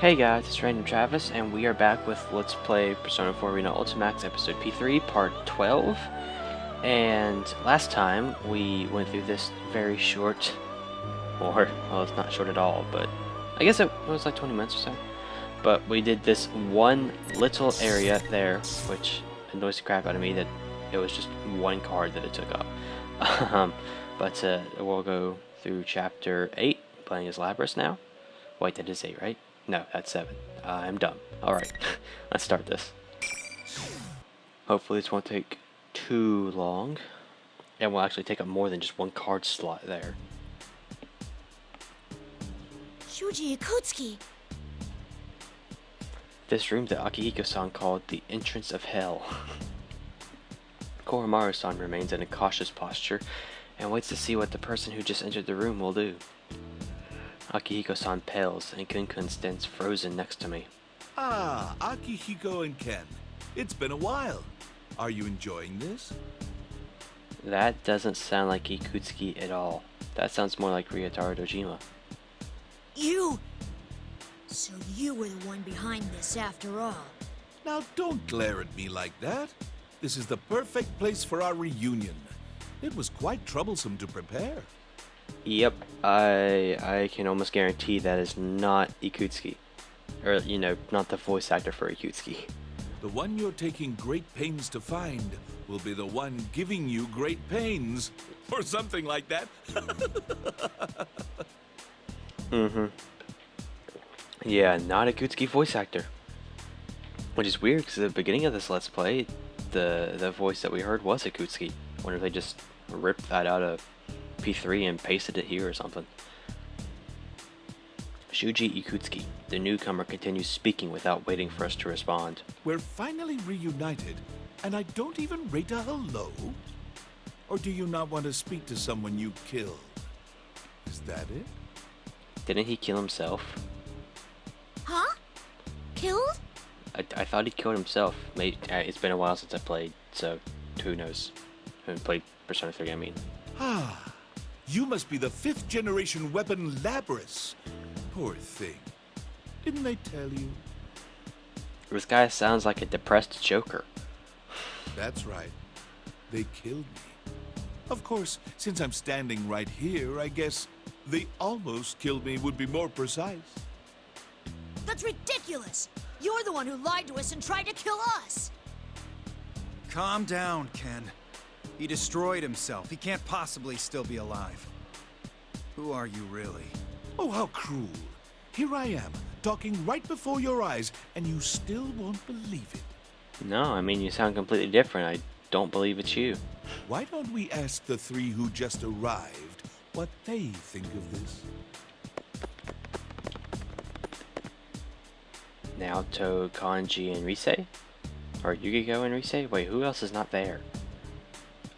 Hey guys, it's Random Travis, and we are back with Let's Play Persona 4 Arena Ultimax Episode P3, Part 12. And last time, we went through this very short, well, it's not short at all, but I guess it was like 20 minutes or so. But we did this one little area there, which annoys the crap out of me that it was just one card that it took up. but we'll go through Chapter 8, playing as Labras now. Wait, that is 8, right? No, that's 7. I'm dumb. Alright, let's start this. Hopefully this won't take too long. And will actually take up more than just one card slot there. Shuji Ikutsuki. This room that Akihiko-san called the entrance of hell. Koromaru-san remains in a cautious posture and waits to see what the person who just entered the room will do. Akihiko-san pales, and Kun-kun stands frozen next to me. Ah, Akihiko and Ken. It's been a while. Are you enjoying this? That doesn't sound like Ikutsuki at all. That sounds more like Ryotaro Dojima. You! So you were the one behind this after all. Now don't glare at me like that. This is the perfect place for our reunion. It was quite troublesome to prepare. Yep, I can almost guarantee that is not Ikutsuki. Or, you know, not the voice actor for Ikutsuki. The one you're taking great pains to find will be the one giving you great pains. Or something like that. Yeah, not Ikutsuki voice actor. Which is weird, because at the beginning of this Let's Play, the voice that we heard was Ikutsuki. I wonder if they just ripped that out of P3 and pasted it here or something. Shuji Ikutsuki, the newcomer, continues speaking without waiting for us to respond. We're finally reunited, and I don't even rate a hello? Or do you not want to speak to someone you killed? Is that it? Didn't he kill himself? Huh? Killed? I thought he killed himself. Maybe, it's been a while since I played, so who knows? I haven't played Persona 3, I mean. Ah, you must be the 5th generation weapon Labras. Poor thing. Didn't they tell you? This guy sounds like a depressed Joker. That's right. They killed me. Of course, since I'm standing right here, I guess they almost killed me would be more precise. That's ridiculous! You're the one who lied to us and tried to kill us! Calm down, Ken. He destroyed himself. He can't possibly still be alive. Who are you really? Oh, how cruel. Here I am, talking right before your eyes, and you still won't believe it. No, I mean, you sound completely different. I don't believe it's you. Why don't we ask the 3 who just arrived what they think of this? Naoto, Kanji, and Rise? Or Yukiko and Rise? Wait, who else is not there?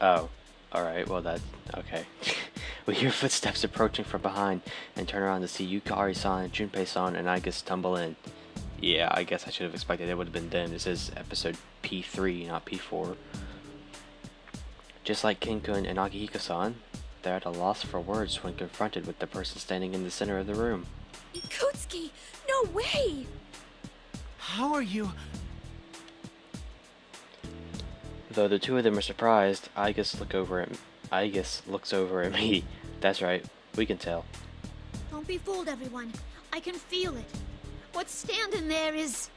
Oh, alright, well that's okay. We hear footsteps approaching from behind and turn around to see Yukari-san, Junpei-san, and Agus tumble in. Yeah, I guess I should have expected it would have been them. This is episode P3, not P4. Just like Ken-kun and Akihiko-san, they're at a loss for words when confronted with the person standing in the center of the room. Ikutsuki! No way! How are you? Though the two of them are surprised, Agus looks over at me. That's right, we can tell. Don't be fooled, everyone. I can feel it. What's standing there is...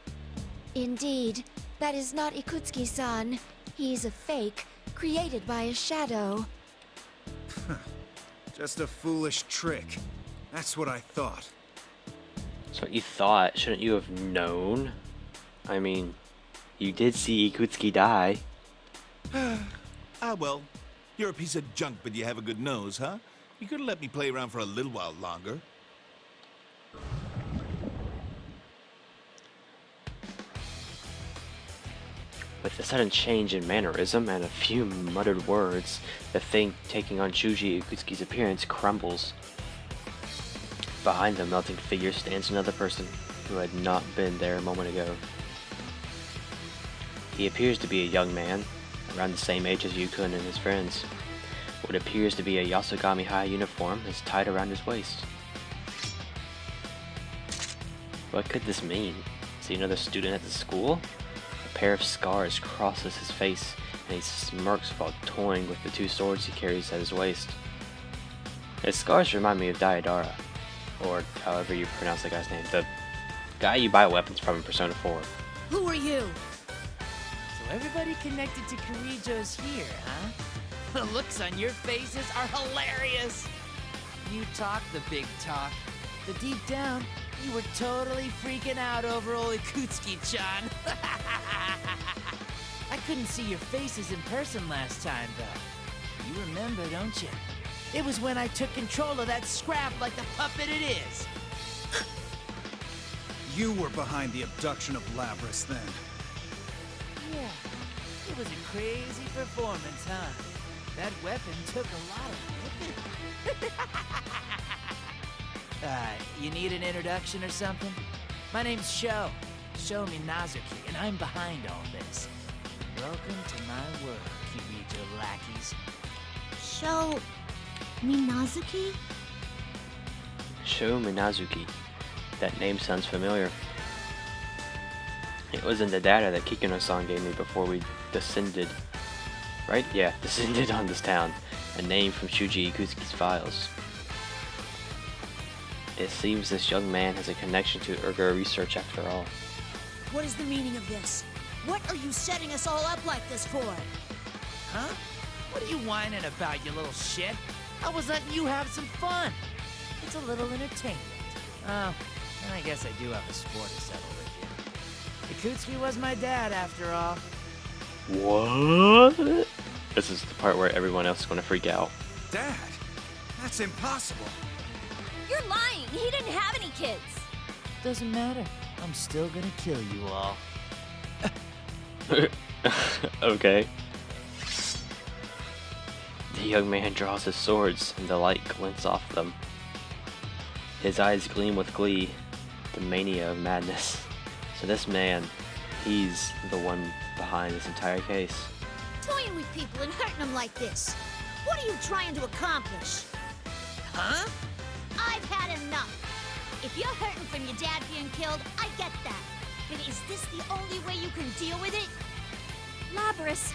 Indeed, that is not Ikutsuki-san. He's a fake, created by a shadow. Just a foolish trick. That's what I thought. That's what you thought. Shouldn't you have known? I mean, you did see Ikutsuki die. Ah, well, you're a piece of junk, but you have a good nose, huh? You could have let me play around for a little while longer. With a sudden change in mannerism and a few muttered words, the thing taking on Shuji Ikutsuki's appearance crumbles. Behind the melting figure stands another person who had not been there a moment ago. He appears to be a young man, around the same age as Yukun and his friends. What appears to be a Yasogami High uniform is tied around his waist. What could this mean? Is he another student at the school? A pair of scars crosses his face, and he smirks while toying with the two swords he carries at his waist. His scars remind me of Diodara, or however you pronounce the guy's name, the guy you buy weapons from in Persona 4. Who are you? So everybody connected to Kirijo's here, huh? The looks on your faces are hilarious. You talk the big talk, but deep down, you were totally freaking out over old Ikutsuki-chan. I couldn't see your faces in person last time, though. You remember, don't you? It was when I took control of that scrap like the puppet it is. You were behind the abduction of Labras then. Yeah, it was a crazy performance, huh? That weapon took a lot of whipping. You need an introduction or something? My name's Sho Minazuki, and I'm behind all this. Welcome to my world, Kirijo lackeys. Sho Minazuki? Sho Minazuki. That name sounds familiar. It was in the data that Kikuno-san gave me before we descended. Right? Yeah, descended on this town. A name from Shuji Ikutsuki's files. It seems this young man has a connection to Urga research after all. What is the meaning of this? What are you setting us all up like this for? Huh? What are you whining about, you little shit? I was letting you have some fun. It's a little entertainment. Oh, and I guess I do have a score to settle with you. Ikutsuki was my dad, after all. What? This is the part where everyone else is going to freak out. Dad? That's impossible. You're lying. He didn't have any kids. Doesn't matter. I'm still gonna kill you all. Okay. The young man draws his swords, and the light glints off them. His eyes gleam with glee, the mania of madness. So this man, he's the one behind this entire case. Toying with people and hurting them like this. What are you trying to accomplish? Huh? I've had enough. If you're hurting from your dad being killed, I get that. But is this the only way you can deal with it? Labras.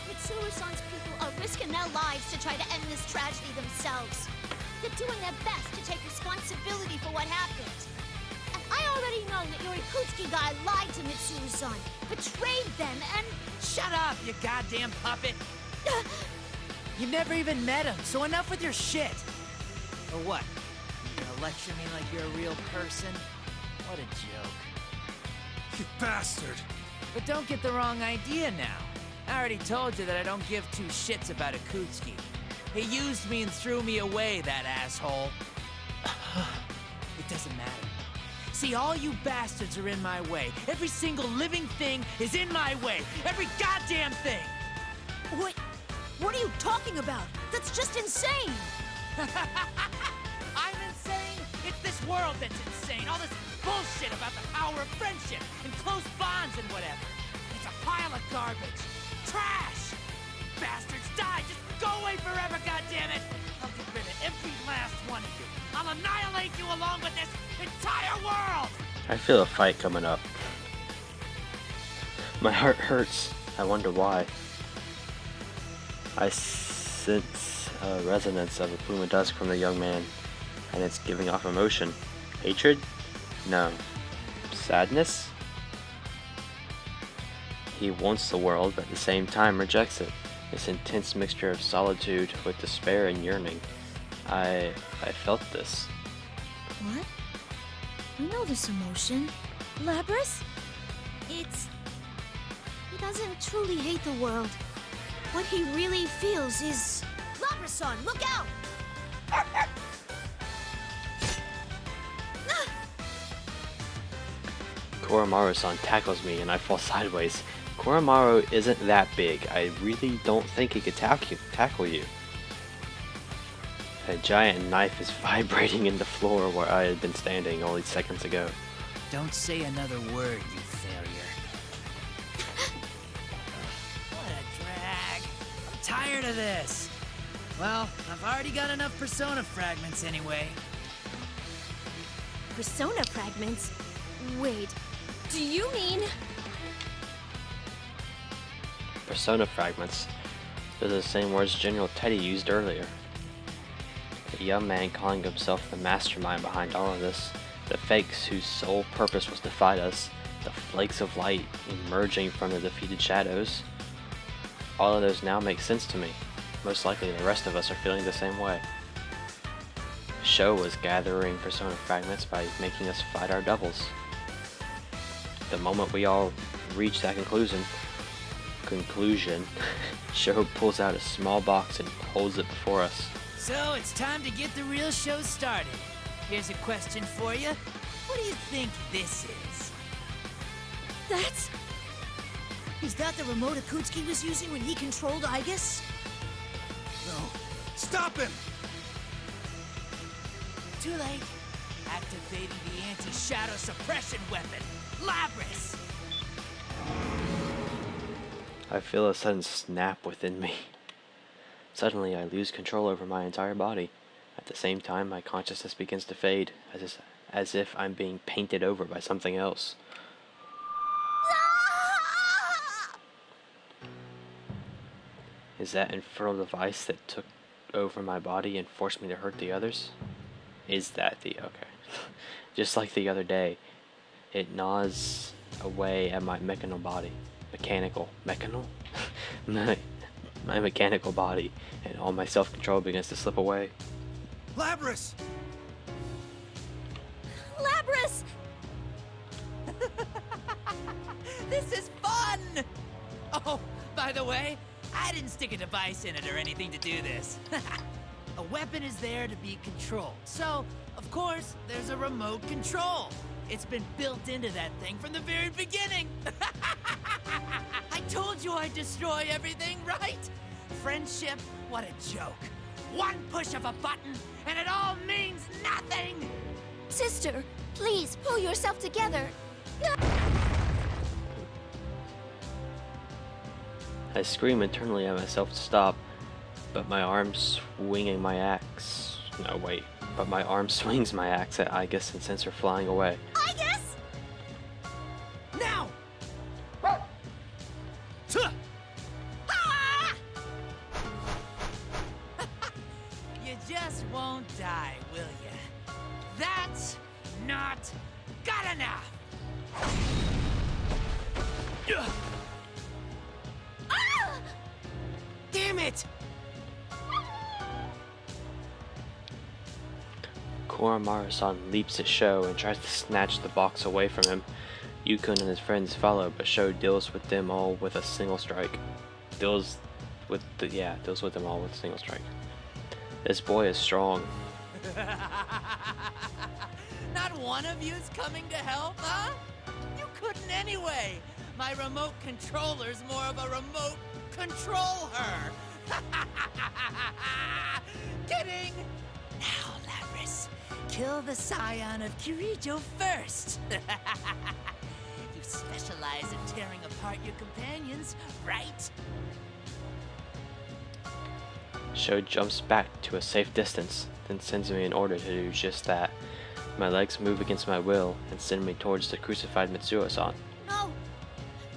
Mitsuru-san's people are risking their lives to try to end this tragedy themselves. They're doing their best to take responsibility for what happened. And I already know that your Ikutsuki guy lied to Mitsuru-san, betrayed them, and... Shut up, you goddamn puppet! You've never even met him, so enough with your shit! Or what? You gonna lecture me like you're a real person? What a joke. You bastard! But don't get the wrong idea now. I already told you that I don't give two shits about Ikutsuki. He used me and threw me away, that asshole. It doesn't matter. See, all you bastards are in my way. Every single living thing is in my way. Every goddamn thing! What are you talking about? That's just insane! I'm insane? It's this world that's insane. All this bullshit about the power of friendship and close bonds and whatever. It's a pile of garbage. Trash! Bastards, die! Just go away forever, goddammit! I'll get rid of every last one of you. I'll annihilate you along with this entire world! I feel a fight coming up. My heart hurts. I wonder why. I sense a resonance of a plume of dusk from the young man, and it's giving off emotion. Hatred? No. Sadness? He wants the world, but at the same time rejects it. This intense mixture of solitude with despair and yearning. I felt this. What? We know this emotion. Labras? He doesn't truly hate the world. What he really feels is... Labra-san, look out! Koromaru-san tackles me and I fall sideways. Koromaru isn't that big. I really don't think he could tackle you. A giant knife is vibrating in the floor where I had been standing only seconds ago. Don't say another word, you failure. What a drag. I'm tired of this. Well, I've already got enough Persona fragments anyway. Persona fragments? Wait, do you mean... Persona fragments. Those are the same words General Teddy used earlier. The young man calling himself the mastermind behind all of this. The fakes whose sole purpose was to fight us. The flakes of light emerging from the defeated shadows. All of those now make sense to me. Most likely the rest of us are feeling the same way. Sho was gathering Persona fragments by making us fight our doubles. The moment we all reach that conclusion, Sho pulls out a small box and holds it before us. So it's time to get the real show started. Here's a question for you. What do you think this is? That's... Is that the remote Ikutsuki was using when he controlled Igus? No. Stop him! Too late. Activating the anti-shadow suppression weapon, Labris! I feel a sudden snap within me. Suddenly I lose control over my entire body. At the same time, my consciousness begins to fade, as if I'm being painted over by something else. Is that infernal device that took over my body and forced me to hurt the others? Is that the... okay. Just like the other day, it gnaws away at my mechanical body. My mechanical body, and all my self-control begins to slip away. Labris! Labris! This is fun! Oh, by the way, I didn't stick a device in it or anything to do this. A weapon is there to be controlled, so, of course, there's a remote control. It's been built into that thing from the very beginning. I told you I'd destroy everything, right? Friendship, what a joke. One push of a button, and it all means nothing! Sister, please pull yourself together. I scream internally at myself to stop, but my arm swinging my axe... No, wait. But my arm swings my axe at Igus and sends her flying away. Igus! Now! Ah! You just won't die, will you? That's not good enough! Ah! Damn it! Koromaru-san leaps at Sho and tries to snatch the box away from him. Yukon and his friends follow, but Sho deals with them all with a single strike. Deals with them all with a single strike. This boy is strong. Not one of you's coming to help, huh? You couldn't anyway. My remote controller's more of a remote control her. Kidding! Now, Labris, kill the scion of Kirito first. You specialize in tearing apart your companions, right? Sho jumps back to a safe distance, then sends me an order to do just that. My legs move against my will and send me towards the crucified Mitsuo-san. No!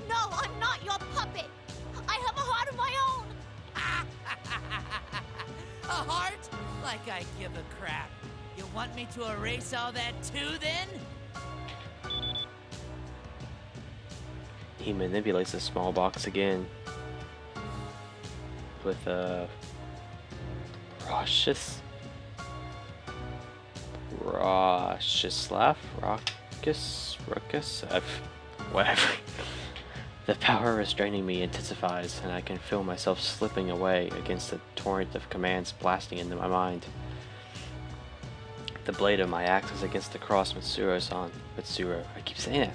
No, I'm not your puppet! I have a heart of my own! A heart? Like I give a crap. You want me to erase all that too, then? He manipulates the small box again with a Ruckus, whatever. The power restraining me intensifies, and I can feel myself slipping away against the torrent of commands blasting into my mind. The blade of my axe is against the cross Mitsuru-san. I keep saying that.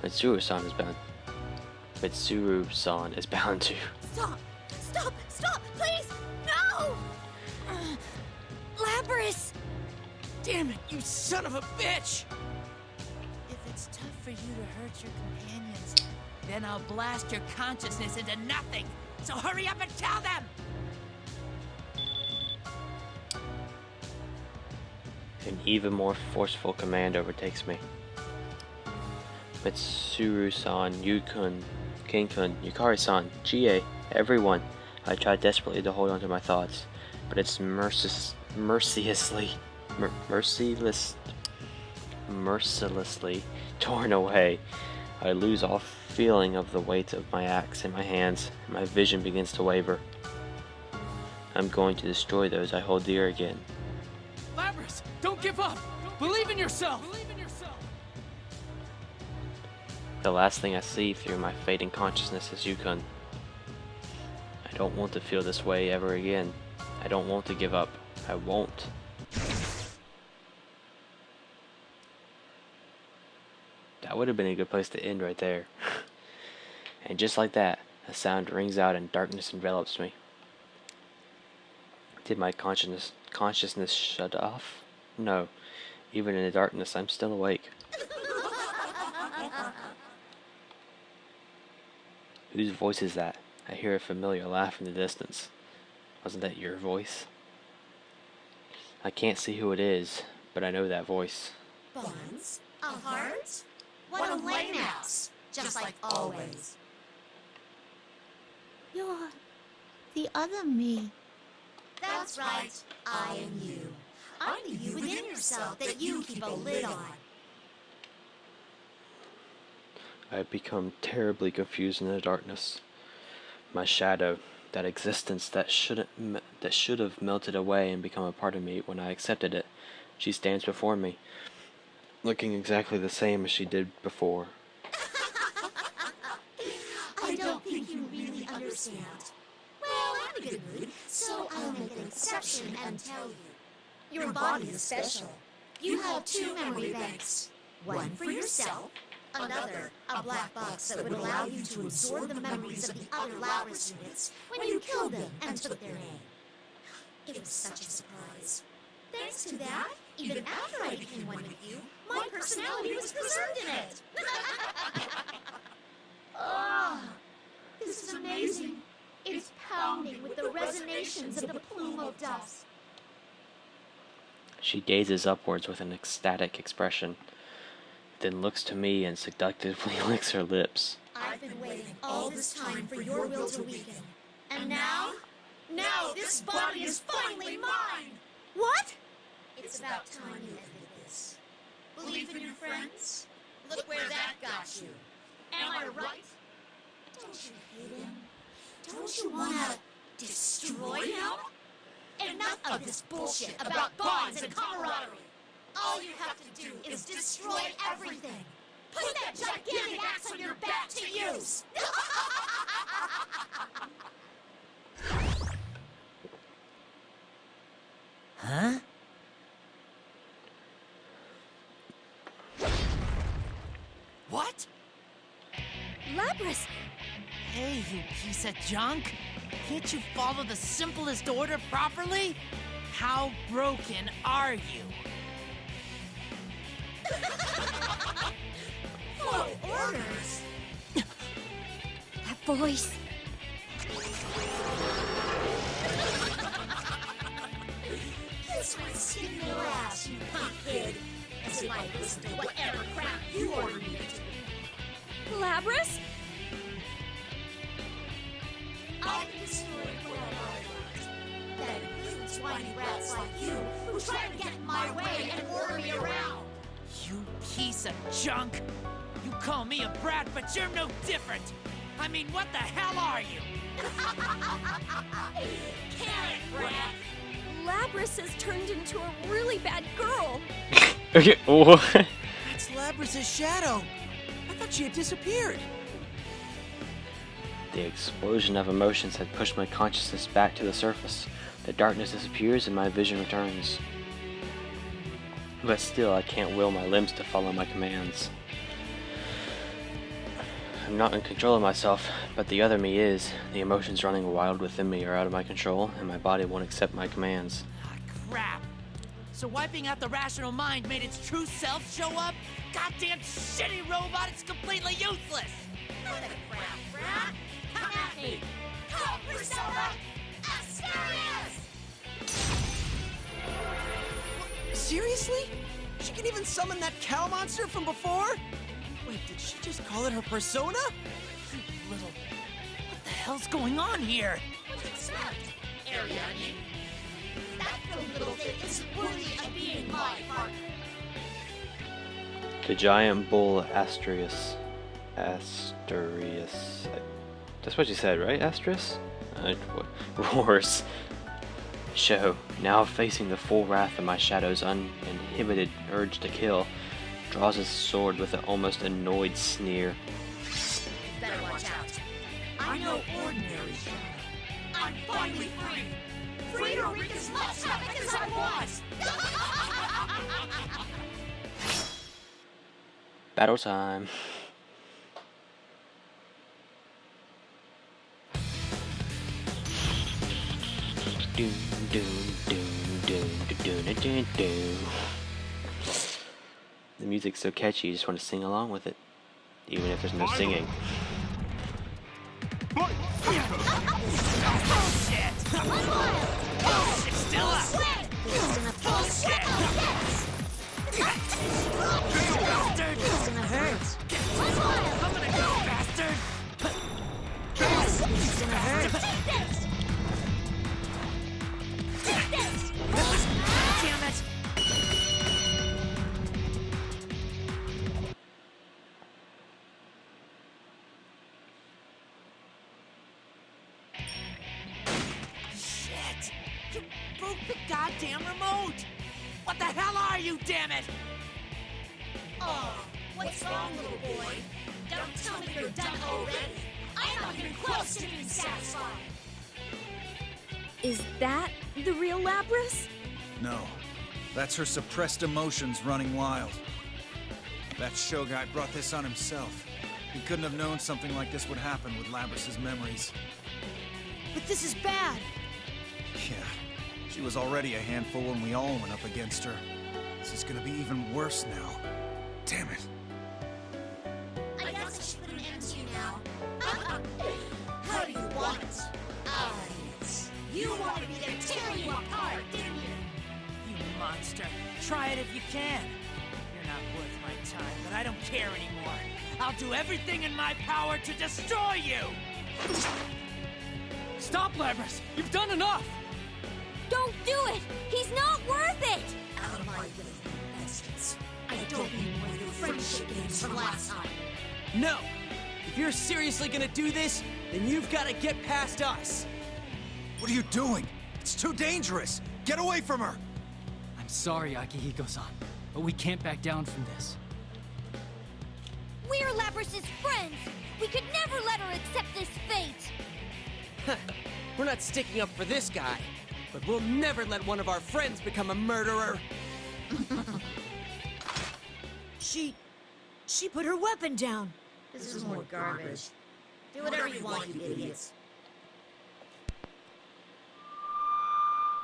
Mitsuru-san is bound to. Stop! Stop! Stop! Please! No! Labris! Damn it, you son of a bitch! If it's tough for you to hurt your companions, then I'll blast your consciousness into nothing! So hurry up and tell them! An even more forceful command overtakes me. Mitsuru-san, Yu-kun, King-kun, Yukari-san, Chie, everyone. I try desperately to hold on to my thoughts, but it's mercilessly torn away. I lose all feeling of the weight of my axe in my hands, and my vision begins to waver. I'm going to destroy those I hold dear again. Labrys, don't give up! Believe in yourself! The last thing I see through my fading consciousness is Yukon. I don't want to feel this way ever again. I don't want to give up. I won't. That would have been a good place to end right there. And just like that, a sound rings out and darkness envelops me. Did my consciousness shut off? No. Even in the darkness, I'm still awake. Whose voice is that? I hear a familiar laugh in the distance. Wasn't that your voice? I can't see who it is, but I know that voice. Bonds? A heart? What a lame ass! Just like always. You're the other me. That's right, I am you. I'm the you within yourself that you keep a lid on. I've become terribly confused in the darkness. My shadow, that existence that should have melted away and become a part of me when I accepted it, she stands before me, looking exactly the same as she did before. I don't think you really understand. Well, I'm in a good mood, so I'll make an exception and tell you. Your body is special. You have 2 memory banks. One for yourself, another, a black box that would allow you to absorb the memories of the other Labrys units when you killed them and took their name. It was such a surprise. Thanks to that, even after I became one with you, my personality was preserved in it. Oh, this is amazing. It's pounding with the resonations of the plume of dust. She gazes upwards with an ecstatic expression, then looks to me and seductively licks her lips. I've been waiting all this time for your will to weaken. And now this body is finally mine! What? It's about time you ended this. Believe in your friends? Look where that got you. Am I right? Don't you hate him? Don't you want to destroy him? Enough of this bullshit about bonds and camaraderie. All you have to do is destroy everything. Put that gigantic axe on your back to use. Huh? What? Labrys! Hey, you piece of junk! Can't you follow the simplest order properly? How broken are you? Full orders. That voice. Kiss my skinny little ass, you punk kid. As if I listen to whatever crap you order me to. Labrys? I can destroy whatever I want. That includes whiny rats like you who try to get in my way and order me around. You piece of junk! You call me a brat, but you're no different! I mean, what the hell are you? Karen brat. Labrys has turned into a really bad girl. Okay, what? That's Labrys' shadow! I thought she had disappeared! The explosion of emotions had pushed my consciousness back to the surface. The darkness disappears and my vision returns. But still, I can't will my limbs to follow my commands. I'm not in control of myself, but the other me is. The emotions running wild within me are out of my control, and my body won't accept my commands. Ah, crap! So wiping out the rational mind made its true self show up? Goddamn shitty robot, it's completely useless! What the crap, brat? Come at me. Come, Persona. Asterius! Seriously? She can even summon that cow monster from before? Wait, did she just call it her persona? You little... What the hell's going on here? What's that, Ariadne? That little thing is worthy of being my partner. The giant bull Asterius. That's what you said, right, Asterius? Roars. Show, now facing the full wrath of my shadow's uninhibited urge to kill, draws his sword with an almost annoyed sneer. Better watch out. I'm no ordinary shadow. I'm finally free. Free to wreak as much havoc as I want. Battle time. Doom, doom, doom, doom, doom, doom, doom, doom. The music's so catchy, you just want to sing along with it, even if there's no singing. Bullshit! Bullshit! Still up! Bullshit! Bastard! It's gonna hurt. I'm gonna go, bastard! It's gonna hurt. Damn it! Shit! You broke the goddamn remote! What the hell are you, damn it? Oh, what's wrong, little boy? Don't tell me you're done already. I'm not even close to being satisfied. Is that the real Lapras? No. That's her suppressed emotions running wild. That show guy brought this on himself. He couldn't have known something like this would happen with Labras's memories. But this is bad. Yeah. She was already a handful when we all went up against her. This is gonna be even worse now. Damn it. I guess I should put an end to you now. How do you want it? Ah, yes. You wanted me to tear you apart, didn't you? You monster. Try it if you can. You're not worth my time, but I don't care anymore. I'll do everything in my power to destroy you! Stop, Labras! You've done enough! Don't do it! He's not worth it! Out of my way, bastards. I don't mean one of your friendship games from last time. No! If you're seriously gonna do this, then you've gotta get past us! What are you doing? It's too dangerous! Get away from her! I'm sorry, Akihiko-san, but we can't back down from this. We're Labras's friends! We could never let her accept this fate! We're not sticking up for this guy, but we'll never let one of our friends become a murderer! She put her weapon down! This is more garbage. Do whatever you want, you idiots.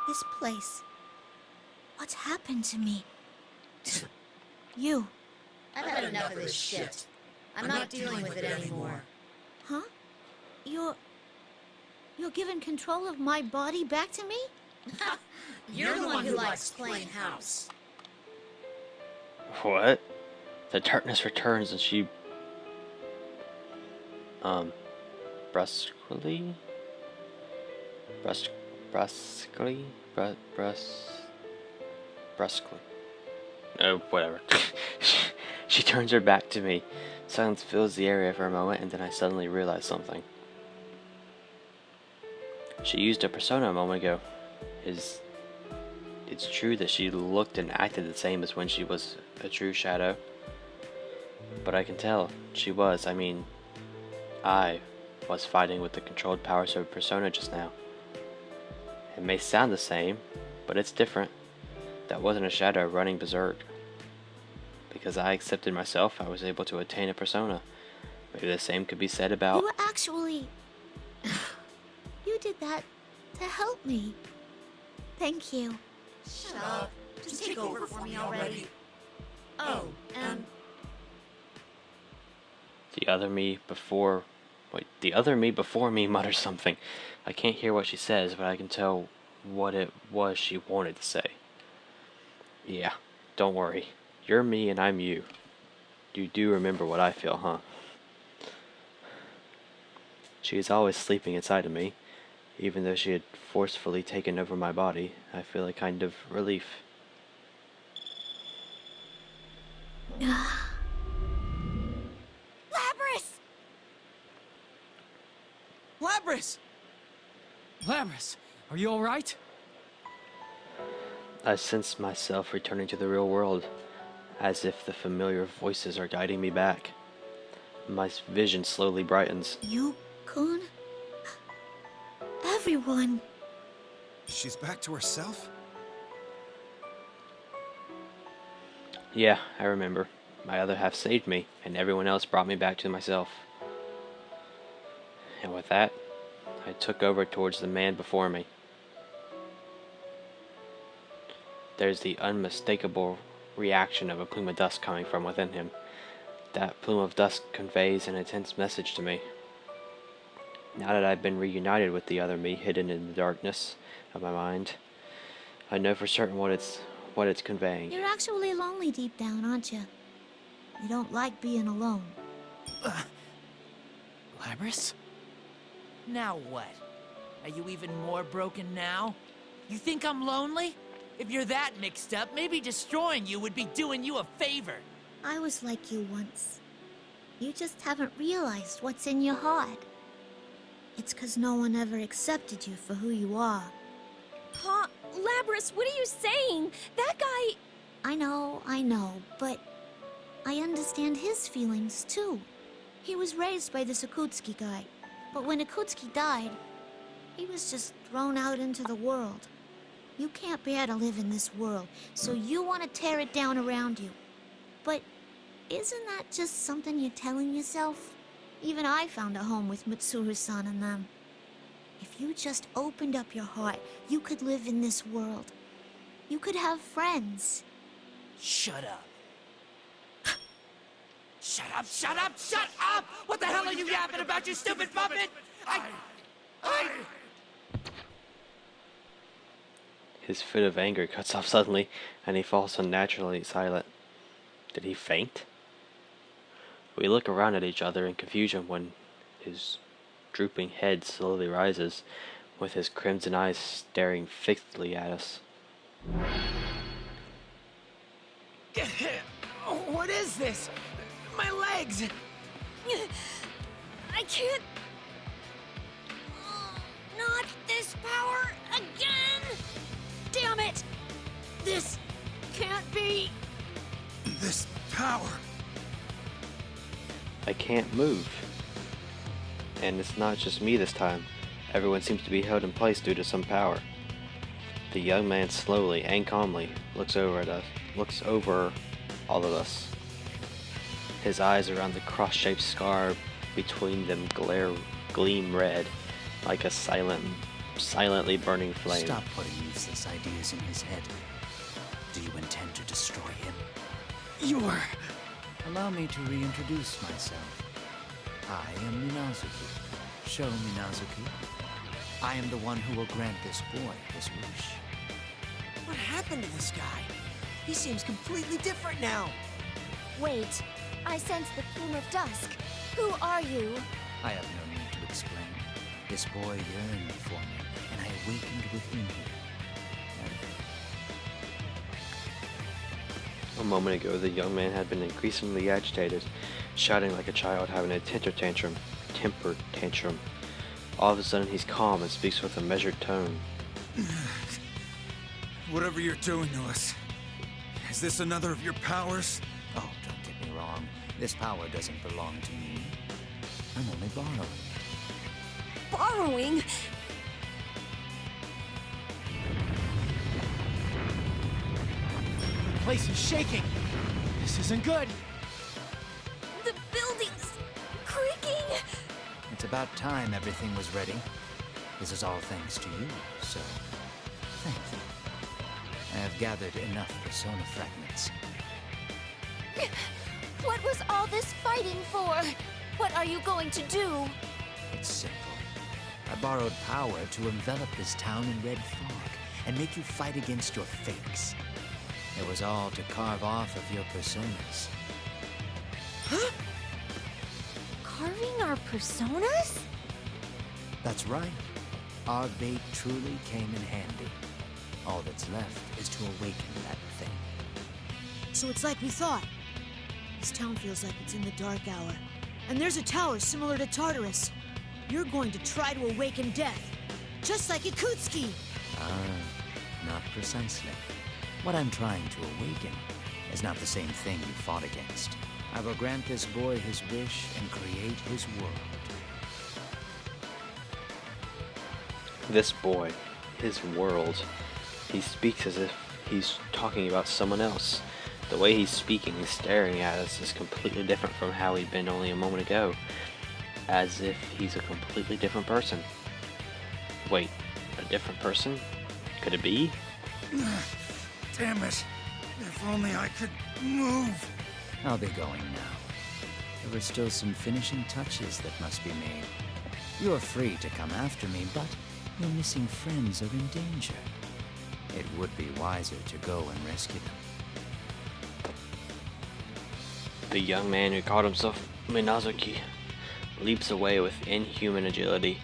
This place... What's happened to me? You... I've had enough of this shit. I'm not dealing with it anymore. Huh? You're giving control of my body back to me? You're the one who likes playing house. What? The darkness returns and she... brusquely? Brusquely? Brusquely. Oh, whatever. She turns her back to me. Silence fills the area for a moment, and then I suddenly realize something. She used a persona a moment ago. It's true that she looked and acted the same as when she was a true shadow. But I can tell she was, I was fighting with the controlled powers of a persona just now. It may sound the same, but it's different. That wasn't a shadow running berserk. Because I accepted myself, I was able to attain a persona. Maybe the same could be said about... You actually... You did that to help me. Thank you. Shut up. Just take over for me already. Oh, and... The other me before me mutters something. I can't hear what she says, but I can tell what it was she wanted to say. Yeah, don't worry. You're me and I'm you. You do remember what I feel, huh? She is always sleeping inside of me. Even though she had forcefully taken over my body, I feel a kind of relief. Labrys! Labrys! Labrys, are you alright? I sense myself returning to the real world, as if the familiar voices are guiding me back. My vision slowly brightens. Yukon? Everyone. She's back to herself? Yeah, I remember. My other half saved me, and everyone else brought me back to myself. And with that, I took over towards the man before me. There's the unmistakable reaction of a plume of dust coming from within him. That plume of dust conveys an intense message to me. Now that I've been reunited with the other me hidden in the darkness of my mind, I know for certain what it's conveying. You're actually lonely deep down, aren't you? You don't like being alone. Labrys? Now what? Are you even more broken now? You think I'm lonely? If you're that mixed up, maybe destroying you would be doing you a favor. I was like you once. You just haven't realized what's in your heart. It's 'cause no one ever accepted you for who you are. Huh? Labrys, what are you saying? That guy... I know, but I understand his feelings too. He was raised by this Ikutsuki guy, but when Ikutsuki died, he was just thrown out into the world. You can't bear to live in this world, so you want to tear it down around you. But isn't that just something you're telling yourself? Even I found a home with Mitsuru-san and them. If you just opened up your heart, you could live in this world. You could have friends. Shut up. Shut up, shut up, shut up! What the hell are you yapping about, you stupid puppet? His fit of anger cuts off suddenly, and he falls unnaturally silent. Did he faint? We look around at each other in confusion when his drooping head slowly rises, with his crimson eyes staring fixedly at us. What is this? My legs! I can't... Not this power again! Damn it! This can't be... This power. I can't move. And it's not just me this time. Everyone seems to be held in place due to some power. The young man slowly and calmly looks over at us, looks over all of us. His eyes around the cross-shaped scar between them gleam red, like a silently burning flame. Stop putting useless ideas in his head. Do you intend to destroy him? You're... Allow me to reintroduce myself. I am Minazuki. Sho Minazuki. I am the one who will grant this boy his wish. What happened to this guy? He seems completely different now. Wait, I sense the plume of dusk. Who are you? I have no need to explain. This boy yearned for me, and I awakened within him. A moment ago, the young man had been increasingly agitated, shouting like a child having a temper tantrum. All of a sudden, he's calm and speaks with a measured tone. Whatever you're doing to us, is this another of your powers? Oh, don't get me wrong. This power doesn't belong to me. I'm only borrowing it. Borrowing? The place is shaking. This isn't good. The building's creaking! It's about time everything was ready. This is all thanks to you, so thank you. I have gathered enough persona fragments. What was all this fighting for? What are you going to do? It's simple. I borrowed power to envelop this town in red fog and make you fight against your fakes. It was all to carve off of your personas. Carving our personas? That's right. Our bait truly came in handy. All that's left is to awaken that thing. So it's like we thought. This town feels like it's in the dark hour. And there's a tower similar to Tartarus. You're going to try to awaken death. Just like Ikutsuki! Not precisely. What I'm trying to awaken is not the same thing you fought against. I will grant this boy his wish and create his world. This boy, his world. He speaks as if he's talking about someone else. The way he's speaking and staring at us is completely different from how he'd been only a moment ago. As if he's a completely different person. Wait, a different person? Could it be? Damn it. If only I could move. I'll be going now. There are still some finishing touches that must be made. You're free to come after me, but your missing friends are in danger. It would be wiser to go and rescue them. The young man who called himself Minazuki leaps away with inhuman agility,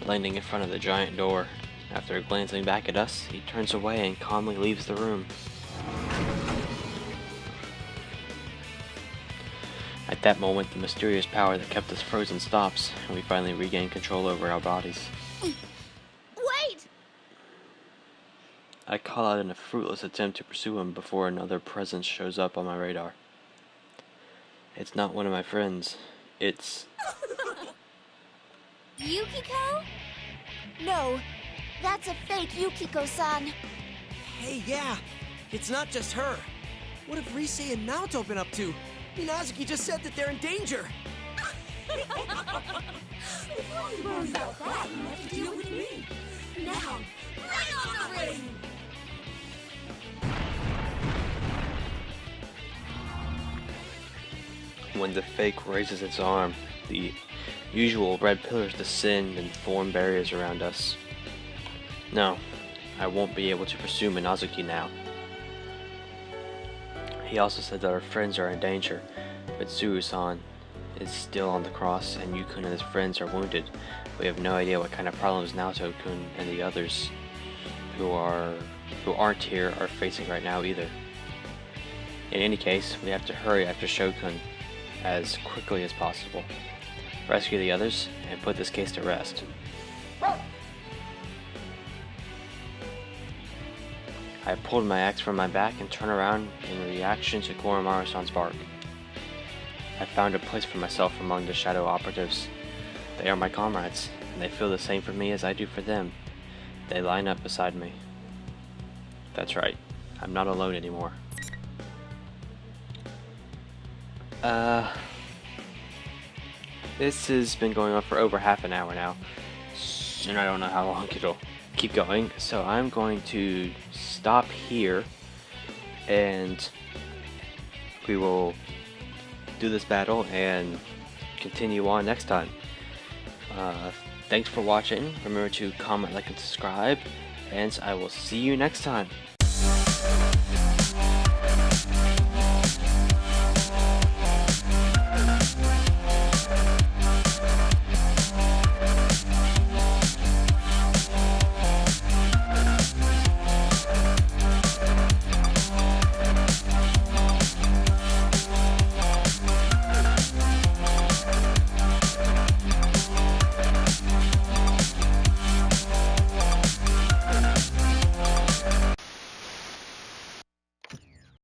landing in front of the giant door. After glancing back at us, he turns away and calmly leaves the room. At that moment, the mysterious power that kept us frozen stops, and we finally regain control over our bodies. Wait! I call out in a fruitless attempt to pursue him before another presence shows up on my radar. It's not one of my friends. It's... Yukiko? No, that's a fake Yukiko-san. Hey, yeah. It's not just her. What have Rise and Naoto been up to? Minazuki just said that they're in danger. Before you worry about that, you have to deal with me. Now, bring on the rain! When the fake raises its arm, the usual red pillars descend and form barriers around us. No, I won't be able to pursue Minazuki now. He also said that our friends are in danger, but Tsuru-san is still on the cross and Yukun and his friends are wounded. We have no idea what kind of problems Naoto-kun and the others who aren't here are facing right now either. In any case, we have to hurry after Shokun as quickly as possible, rescue the others, and put this case to rest. I pulled my axe from my back and turned around in reaction to Goromaru-san's bark. I found a place for myself among the shadow operatives. They are my comrades, and they feel the same for me as I do for them. They line up beside me. That's right, I'm not alone anymore. This has been going on for over half an hour now, and I don't know how long it'll keep going, so I'm going to stop here, and we will do this battle and continue on next time. Thanks for watching. Remember to comment, like, and subscribe, and I will see you next time.